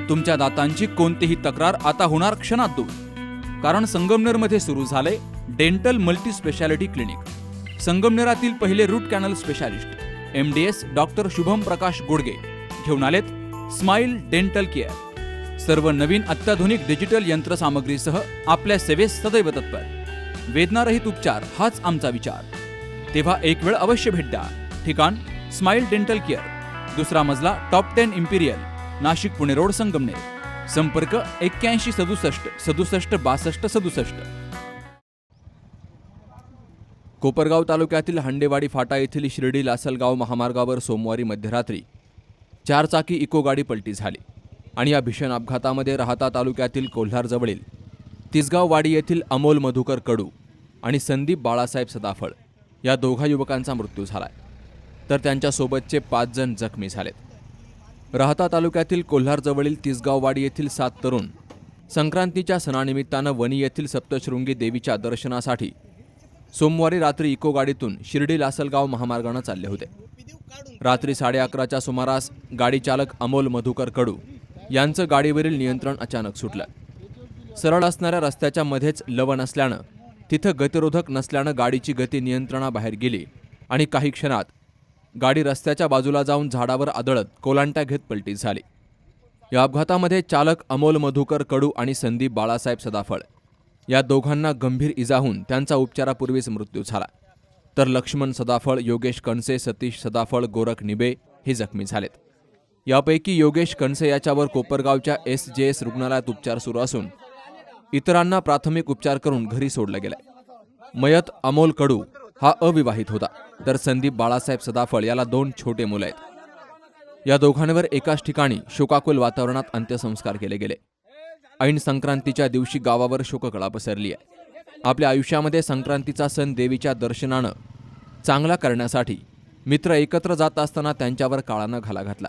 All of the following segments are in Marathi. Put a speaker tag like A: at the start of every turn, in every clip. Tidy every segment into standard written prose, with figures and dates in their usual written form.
A: तुमच्या दातांची कोणतीही तक्रार आता होणार क्षणात दूर, कारण संगमनेरमध्ये सुरू झाले डेंटल मल्टी स्पेशालिटी क्लिनिक। संगमनेरातील पहिले root canal specialist MDS doctor Shubham Prakash Godge घेऊन आलेत स्माइल डेंटल केअर। सर्व नवीन अत्याधुनिक डिजिटल यंत्रसामग्रीसह आपल्या सेवेस सदैव तत्पर। वेदनारहित उपचार हाच आमचा विचार, तेव्हा एक वेळ अवश्य भेट द्या। ठिकाण स्माइल डेंटल केअर, दुसरा मजला top 10 Imperial, Nashik Pune road, Sangamner. संपर्क 81 67 67 62 67। कोपरगाव तालुक्यातील हंडेवाडी फाटा येथील शिर्डी लासलगाव महामार्गावर सोमवारी मध्यरात्री 4 चाकी इको गाडी पलटी झाली आणि या भीषण अपघातामध्ये राहाता तालुक्यातील कोल्हारजवळील तिसगाव वाडी येथील अमोल मधुकर कडू आणि संदीप बाळासाहेब सदाफळ या दोघा युवकांचा मृत्यू झालाय, तर त्यांच्यासोबतचे 5 जण जखमी झालेत। राहाता तालुक्यातील कोल्हारजवळील तिसगाववाडी येथील 7 तरुण संक्रांतीच्या सणानिमित्तानं वणी येथील सप्तशृंगी देवीच्या दर्शनासाठी सोमवारी रात्री इको गाडीतून शिर्डी लासलगाव महामार्गाने चालले होते। रात्री 11:30च्या सुमारास गाडी चालक अमोल मधुकर कडू यांचं गाडीवरील नियंत्रण अचानक सुटलं। सरळ असणाऱ्या रस्त्याच्या मध्येच लवण असल्यानं तिथं गतिरोधक नसल्यानं गाडीची गती नियंत्रणाबाहेर गेली आणि काही क्षणात गाडी रस्त्याच्या बाजूला जाऊन झाडावर आदळत कोलांट्या घेत पलटी झाली। या अपघातामध्ये चालक अमोल मधुकर कडू आणि संदीप बाळासाहेब सदाफळ या दोघांना गंभीर इजा होऊन त्यांचा उपचारापूर्वीच मृत्यू झाला, तर लक्ष्मण सदाफळ, योगेश कणसे, सतीश सदाफळ, गोरख निबे हे जखमी झालेत। यापैकी योगेश कणसे याच्यावर कोपरगावच्या SJS रुग्णालयात उपचार सुरू असून इतरांना प्राथमिक उपचार करून घरी सोडलं गेलंय। मयत अमोल कडू हा अविवाहित होता, तर संदीप बाळासाहेब सदाफळ याला 2 छोटे मुलं आहेत। या दोघांवर एकाच ठिकाणी शोकाकुल वातावरणात अंत्यसंस्कार केले गेले। ऐन संक्रांतीच्या दिवशी गावावर शोककळा पसरली आहे। आपल्या आयुष्यामध्ये संक्रांतीचा सण देवीच्या दर्शनानं चांगला करण्यासाठी मित्र एकत्र जात असताना त्यांच्यावर काळानं घाला घातला।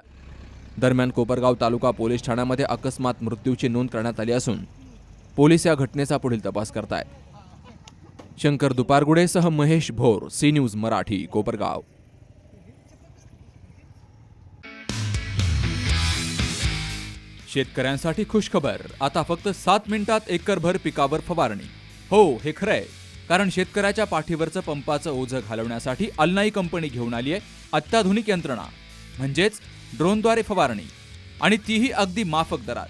A: दरम्यान कोपरगाव तालुका पोलीस ठाण्यामध्ये अकस्मात मृत्यूची नोंद करण्यात आली असून पोलीस या घटनेचा पुढील तपास करतायत। शंकर दुपारगुडेसह महेश भोर, सी न्यूज मराठी, कोपरगाव। शेतकऱ्यांसाठी खुशखबर, आता फक्त 7 मिनिटात एकरभर पिकावर फवारणी। हो, हे खरंय, कारण शेतकऱ्याच्या पाठीवरचं पंपाचं ओझं घालवण्यासाठी अल्नाई कंपनी घेऊन आली आहे अत्याधुनिक यंत्रणा, म्हणजेच ड्रोनद्वारे फवारणी, आणि तीही अगदी माफक दरात।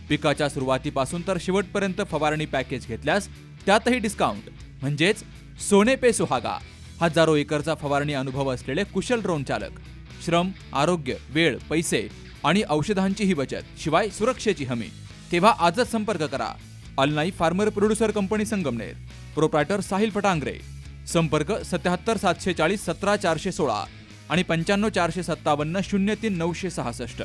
A: पिकाच्या सुरुवातीपासून तर शेवटपर्यंत फवारणी पॅकेज घेतल्यास त्यातही डिस्काउंट, म्हणजेच सोने पे सुहागा। हजारो एकरचा फवारणी अनुभव असलेले कुशल ड्रोन चालक, श्रम, आरोग्य, वेळ, पैसे आणि औषधांचीही बचत, शिवाय सुरक्षेची हमी। तेव्हा आजच संपर्क करा अल्नाई farmer producer company Sangamner, proprietor Sahil Phatangare. संपर्क 77 740 17 416 आणि 95 457 03 966।